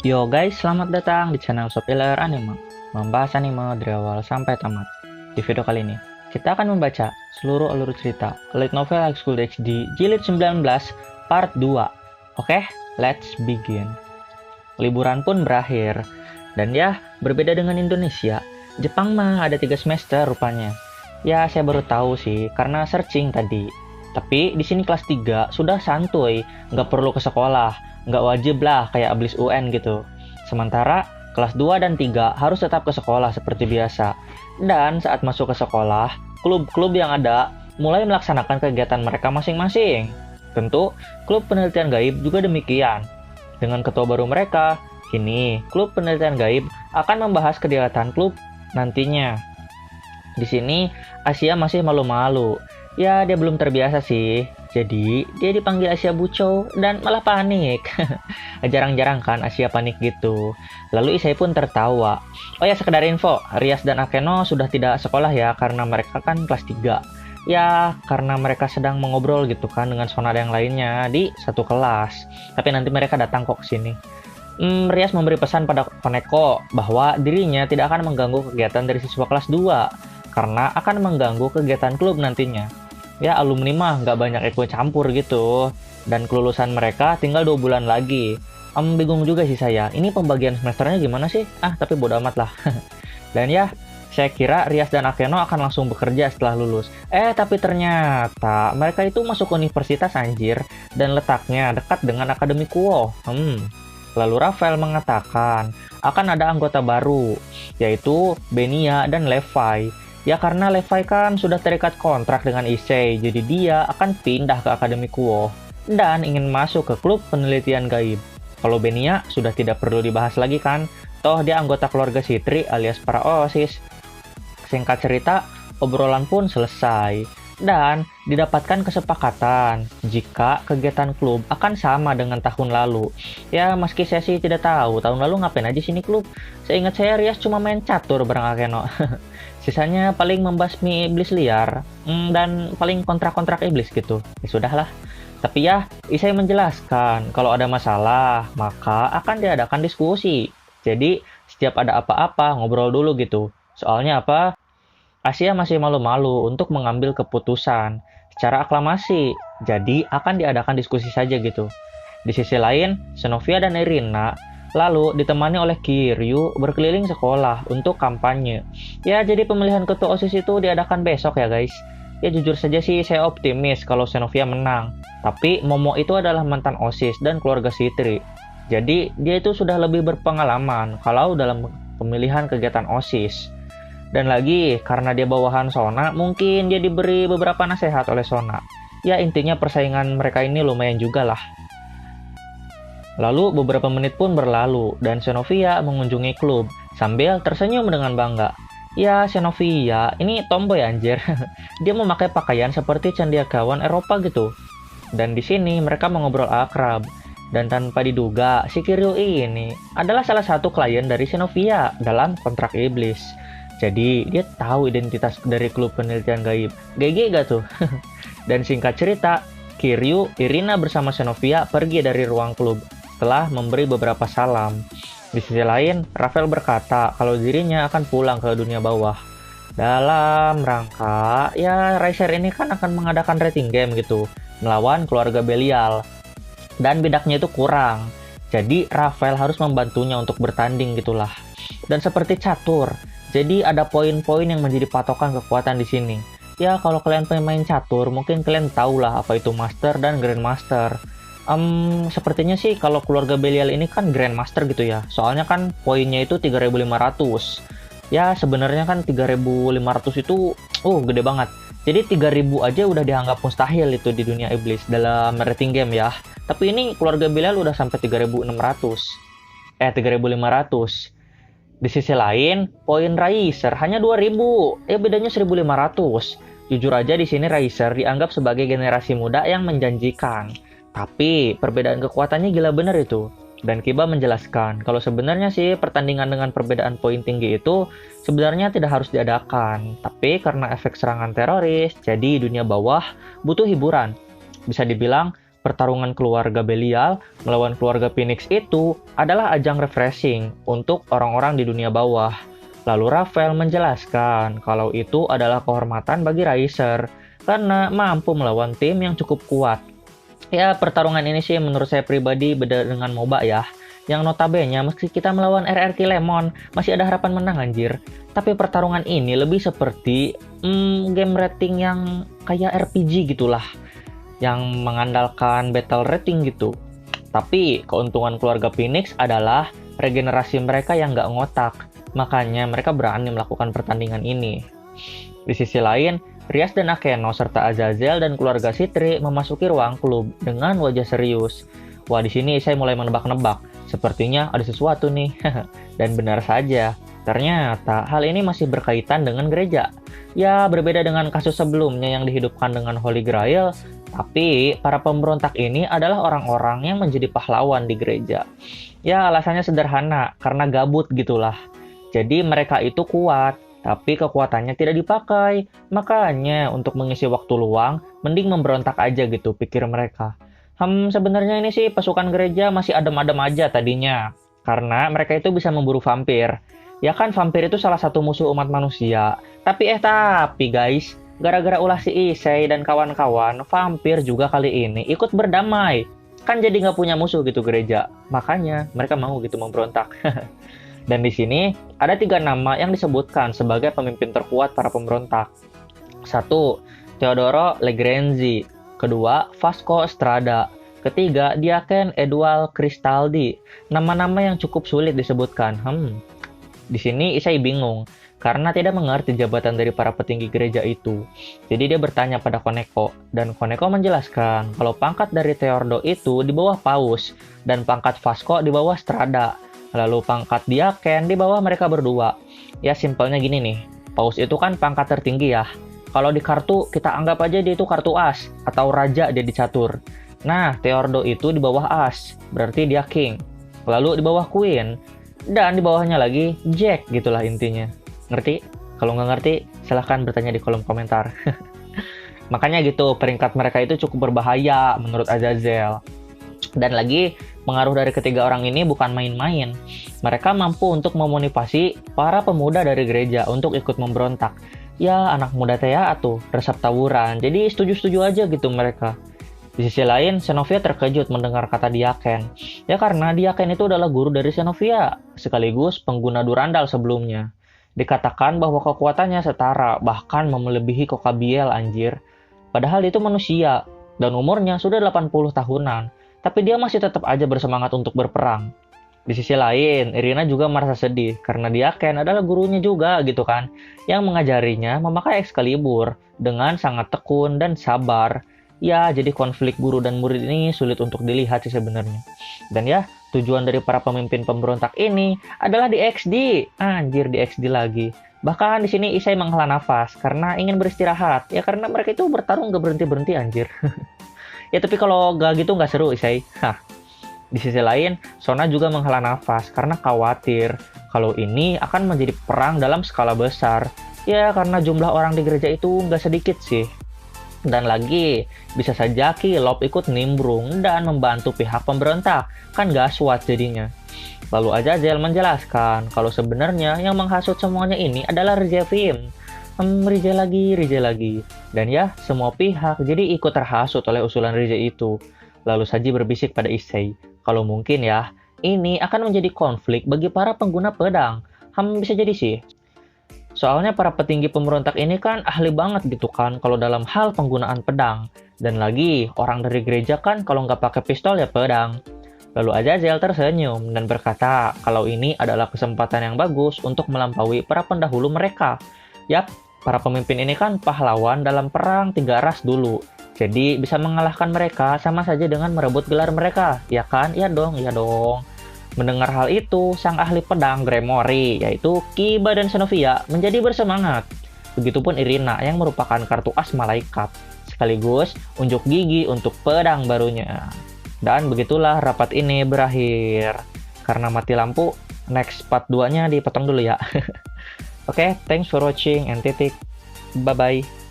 Yo guys, selamat datang di channel Sopiler Anime, membahas anime dari awal sampai tamat. Di video kali ini, kita akan membaca seluruh alur cerita Light Novel High School DxD Jilid 19 Part 2. Oke, let's begin. Liburan pun berakhir, dan ya, berbeda dengan Indonesia, Jepang mah ada 3 semester rupanya. Ya, saya baru tahu sih, karena searching tadi. Tapi di sini kelas 3 sudah santuy, nggak perlu ke sekolah, nggak wajib lah kayak ablis UN gitu. Sementara kelas 2 dan 3 harus tetap ke sekolah seperti biasa. Dan saat masuk ke sekolah, klub-klub yang ada mulai melaksanakan kegiatan mereka masing-masing. Tentu, klub penelitian gaib juga demikian. Dengan ketua baru mereka, kini klub penelitian gaib akan membahas kegiatan klub nantinya. Di sini, Asia masih malu-malu. Ya, dia belum terbiasa sih. Jadi, dia dipanggil Asia Buco dan malah panik. Jarang-jarang kan Asia panik gitu. Lalu Isai pun tertawa. Oh ya, sekedar info, Rias dan Akeno sudah tidak sekolah ya karena mereka kan kelas 3. Ya, karena mereka sedang mengobrol gitu kan dengan sonada yang lainnya di satu kelas. Tapi nanti mereka datang kok ke sini. Rias memberi pesan pada Koneko bahwa dirinya tidak akan mengganggu kegiatan dari siswa kelas 2 karena akan mengganggu kegiatan klub nantinya. Ya, alumni mah nggak banyak ikut campur gitu. Dan kelulusan mereka tinggal 2 bulan lagi. Bingung juga sih saya. Ini pembagian semesternya gimana sih? Tapi bodo amat lah. Dan ya, saya kira Rias dan Akeno akan langsung bekerja setelah lulus. Tapi ternyata mereka itu masuk universitas anjir. Dan letaknya dekat dengan Akademi Kuo. Lalu Rafael mengatakan akan ada anggota baru, yaitu Benia dan Levi. Ya karena Levi kan sudah terikat kontrak dengan Issei, jadi dia akan pindah ke Akademi Kuo dan ingin masuk ke klub penelitian gaib. Kalau Benia sudah tidak perlu dibahas lagi kan, toh dia anggota keluarga Citri alias para OSIS. Singkat cerita, obrolan pun selesai dan didapatkan kesepakatan jika kegiatan klub akan sama dengan tahun lalu. Ya meski saya sih tidak tahu tahun lalu ngapain aja sini klub. Seingat saya Rias cuma main catur bareng Akeno. Sisanya paling membasmi iblis liar dan paling kontrak-kontrak iblis gitu. Ya sudahlah. Tapi ya, Isai menjelaskan kalau ada masalah, maka akan diadakan diskusi. Jadi, setiap ada apa-apa, ngobrol dulu gitu. Soalnya apa? Asia masih malu-malu untuk mengambil keputusan secara aklamasi. Jadi, akan diadakan diskusi saja gitu. Di sisi lain, Xenovia dan Irina lalu ditemani oleh Kiryu berkeliling sekolah untuk kampanye. Ya, jadi pemilihan ketua OSIS itu diadakan besok ya guys. Ya jujur saja sih saya optimis kalau Xenovia menang. Tapi Momo itu adalah mantan OSIS dan keluarga Citri. Jadi dia itu sudah lebih berpengalaman kalau dalam pemilihan kegiatan OSIS. Dan lagi karena dia bawahan Sona, mungkin dia diberi beberapa nasihat oleh Sona. Ya intinya persaingan mereka ini lumayan juga lah. Lalu beberapa menit pun berlalu dan Xenovia mengunjungi klub sambil tersenyum dengan bangga. Ya Xenovia, ini tomboy anjir. Dia memakai pakaian seperti cendekiawan Eropa gitu. Dan di sini mereka mengobrol akrab. Dan tanpa diduga, si Kiryu ini adalah salah satu klien dari Xenovia dalam kontrak iblis. Jadi dia tahu identitas dari klub penelitian gaib. GG gak tuh? Dan singkat cerita, Kiryu, Irina bersama Xenovia pergi dari ruang klub setelah memberi beberapa salam. Di sisi lain, Rafael berkata kalau dirinya akan pulang ke dunia bawah. Dalam rangka, ya Riser ini kan akan mengadakan rating game gitu, melawan keluarga Belial. Dan bidaknya itu kurang. Jadi Rafael harus membantunya untuk bertanding gitulah. Dan seperti catur, jadi ada poin-poin yang menjadi patokan kekuatan di sini. Ya kalau kalian pemain catur, mungkin kalian tahulah apa itu Master dan Grandmaster. Sepertinya sih kalau keluarga Belial ini kan Grandmaster gitu ya. Soalnya kan poinnya itu 3500. Ya sebenarnya kan 3500 itu gede banget. Jadi 3000 aja udah dianggap mustahil itu di dunia iblis dalam rating game ya. Tapi ini keluarga Belial udah sampai 3600. 3500. Di sisi lain, poin Riser hanya 2000. Bedanya 1500. Jujur aja di sini Riser dianggap sebagai generasi muda yang menjanjikan. Tapi perbedaan kekuatannya gila bener itu. Dan Kiba menjelaskan kalau sebenarnya sih pertandingan dengan perbedaan poin tinggi itu sebenarnya tidak harus diadakan. Tapi karena efek serangan teroris, jadi dunia bawah butuh hiburan. Bisa dibilang pertarungan keluarga Belial melawan keluarga Phoenix itu adalah ajang refreshing untuk orang-orang di dunia bawah. Lalu Raphael menjelaskan kalau itu adalah kehormatan bagi Riser karena mampu melawan tim yang cukup kuat. Ya, pertarungan ini sih menurut saya pribadi beda dengan MOBA ya. Yang notabene meski kita melawan RRQ Lemon, masih ada harapan menang anjir. Tapi pertarungan ini lebih seperti game rating yang kayak RPG gitulah. Yang mengandalkan battle rating gitu. Tapi keuntungan keluarga Phoenix adalah regenerasi mereka yang nggak ngotak. Makanya mereka berani melakukan pertandingan ini. Di sisi lain, Rias dan Akeno serta Azazel dan keluarga Citri memasuki ruang klub dengan wajah serius. Wah, di sini saya mulai menebak-nebak. Sepertinya ada sesuatu nih. Dan benar saja, ternyata hal ini masih berkaitan dengan gereja. Ya, berbeda dengan kasus sebelumnya yang dihidupkan dengan Holy Grail, tapi para pemberontak ini adalah orang-orang yang menjadi pahlawan di gereja. Ya, alasannya sederhana, karena gabut gitulah. Jadi mereka itu kuat, tapi kekuatannya tidak dipakai. Makanya untuk mengisi waktu luang, mending memberontak aja gitu, pikir mereka. Sebenarnya ini sih pasukan gereja masih adem-adem aja tadinya. Karena mereka itu bisa memburu vampir. Ya kan vampir itu salah satu musuh umat manusia. Tapi guys, gara-gara ulah si Issei dan kawan-kawan, vampir juga kali ini ikut berdamai. Kan jadi nggak punya musuh gitu gereja. Makanya mereka mau gitu memberontak. Dan di sini ada 3 nama yang disebutkan sebagai pemimpin terkuat para pemberontak. 1. Teodoro Legrenzi. Kedua, Vasco Estrada. Ketiga, Diaken Edual Cristaldi. Nama-nama yang cukup sulit disebutkan. Di sini Issei bingung karena tidak mengerti jabatan dari para petinggi gereja itu. Jadi dia bertanya pada Koneko, dan Koneko menjelaskan kalau pangkat dari Teodoro itu di bawah Paus dan pangkat Vasco di bawah Strada. Lalu pangkat Diaken di bawah mereka berdua. Ya simpelnya gini nih, Paus itu kan pangkat tertinggi ya. Kalau di kartu kita anggap aja dia itu kartu as atau raja dia di catur. Nah, Teodoro itu di bawah as, berarti dia king. Lalu di bawah queen dan di bawahnya lagi jack gitulah intinya. Ngerti? Kalau nggak ngerti, silahkan bertanya di kolom komentar. Makanya gitu, peringkat mereka itu cukup berbahaya menurut Azazel. Dan lagi, pengaruh dari ketiga orang ini bukan main-main. Mereka mampu untuk memotivasi para pemuda dari gereja untuk ikut memberontak. Ya, anak muda teh tuh, resep tawuran. Jadi setuju-setuju aja gitu mereka. Di sisi lain, Xenovia terkejut mendengar kata Diaken. Ya karena Diaken itu adalah guru dari Xenovia, sekaligus pengguna Durandal sebelumnya. Dikatakan bahwa kekuatannya setara, bahkan melebihi Kokabiel anjir. Padahal itu manusia, dan umurnya sudah 80 tahunan. Tapi dia masih tetap aja bersemangat untuk berperang. Di sisi lain, Irina juga merasa sedih karena Diaken adalah gurunya juga gitu kan, yang mengajarinya memakai Excalibur dengan sangat tekun dan sabar. Ya, jadi konflik guru dan murid ini sulit untuk dilihat sih sebenarnya. Dan ya, tujuan dari para pemimpin pemberontak ini adalah di XD. Anjir, di XD lagi. Bahkan di sini Issei menghela nafas karena ingin beristirahat. Ya karena mereka itu bertarung gak berhenti-berhenti anjir. Ya tapi kalau gak gitu gak seru Issei. Di sisi lain, Sona juga menghela nafas karena khawatir kalau ini akan menjadi perang dalam skala besar. Ya karena jumlah orang di gereja itu gak sedikit sih. Dan lagi, bisa saja Kilop ikut nimbrung dan membantu pihak pemberontak. Kan gak swat jadinya. Lalu Azazel menjelaskan kalau sebenarnya yang menghasut semuanya ini adalah Rizevim. Rije lagi. Dan ya, semua pihak jadi ikut terhasut oleh usulan Rije itu. Lalu Saji berbisik pada Issei, kalau mungkin ya, ini akan menjadi konflik bagi para pengguna pedang. Bisa jadi sih. Soalnya para petinggi pemberontak ini kan ahli banget gitu kan kalau dalam hal penggunaan pedang. Dan lagi, orang dari gereja kan kalau nggak pakai pistol ya pedang. Lalu Azazel tersenyum dan berkata kalau ini adalah kesempatan yang bagus untuk melampaui para pendahulu mereka. Yap, para pemimpin ini kan pahlawan dalam perang 3 ras dulu. Jadi bisa mengalahkan mereka sama saja dengan merebut gelar mereka. Ya kan? Ya dong. Mendengar hal itu, sang ahli pedang Gremory, yaitu Kiba dan Xenovia, menjadi bersemangat. Begitupun Irina yang merupakan kartu as malaikat, sekaligus unjuk gigi untuk pedang barunya. Dan begitulah rapat ini berakhir. Karena mati lampu, next part 2-nya dipotong dulu ya. Oke, thanks for watching and titik. Bye-bye.